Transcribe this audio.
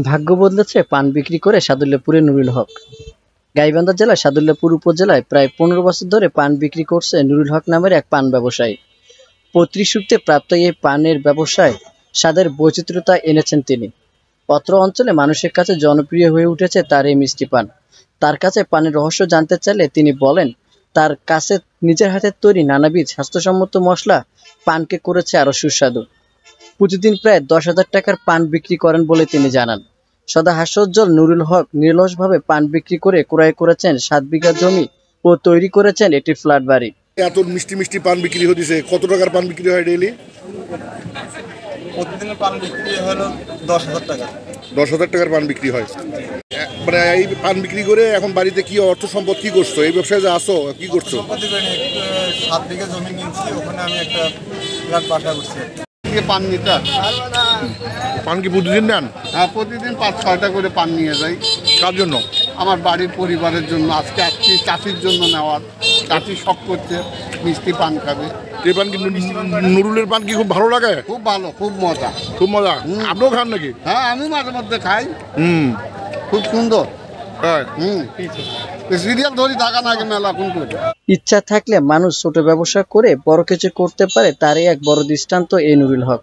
ভাগ্য বদলেছে পান বিক্রি করে সাদুল্যপুরে নুরুল হক। গাইবান্ধা জেলার সাদুল্যপুর উপজেলায় প্রায় ১৫ বছর ধরে পান বিক্রি করছে নুরুল হক নামের এক পান ব্যবসায়ী। পৈতৃক সূত্রে প্রাপ্ত এই পানের ব্যবসায় স্বাদের বৈচিত্র্যতা এনেছেন তিনি। অত্র অঞ্চলে মানুষের কাছে জনপ্রিয় হয়ে উঠেছে তার এই মিষ্টি পান। তার কাছে পানের রহস্য জানতে চাইলে তিনি বলেন, তার কাছে নিজের হাতের তৈরি নানাবিধ স্বাস্থ্যসম্মত মশলা পানকে করেছে আরো সুস্বাদু। প্রতিদিন প্রায় ১০,০০০ টাকার পান বিক্রি করেন বলে তিনি জানান। সদা হাস্যোজ্জ্বল নুরুল হক নিরলসভাবে পান বিক্রি করে ক্রয় করেছেন ৭ বিঘা জমি ও তৈরি করেছেন একটি ফ্ল্যাট বাড়ি। এত মিষ্টি মিষ্টি পান বিক্রি হচ্ছে, কত টাকার পান বিক্রি হয় ডেইলি? প্রতিদিনের পান বিক্রি হলো ১০,০০০ টাকা। ১০,০০০ টাকার পান বিক্রি হয়। মানে এই পান বিক্রি করে এখন বাড়িতে কি অর্থ সম্পদ কি করছো? এই ব্যবসায় যে আসো কি করছো? ৭ বিঘা জমি নিয়েছি, ওখানে আমি একটা ফ্ল্যাট বাসা করছি। পান নিতে পান কি প্রতিদিন নেন? হ্যাঁ, প্রতিদিন ৫-৬টা করে পান নিয়ে যাই। কার জন্য? আমার বাড়ির পরিবারের জন্য। আজকে আসছি চাচির জন্য নেওয়ার। চাচি শখ করছে মিষ্টি পান খাবে। এই পান কি নুরুলের পান কি খুব ভালো লাগে? খুব ভালো, খুব মজা। খুব মজা। আপনিও খান নাকি? হ্যাঁ, আমি মাঝে মধ্যে খাই। খুব সুন্দর। হ্যাঁ। সিরিয়াল ধরি থাকা নাকি মেলা কোন করে। ইচ্ছা থাকলে মানুষ ছোট ব্যবসা করে বড় কিছু করতে পারে, তারই এক বড় দৃষ্টান্ত এই নুরুল হক।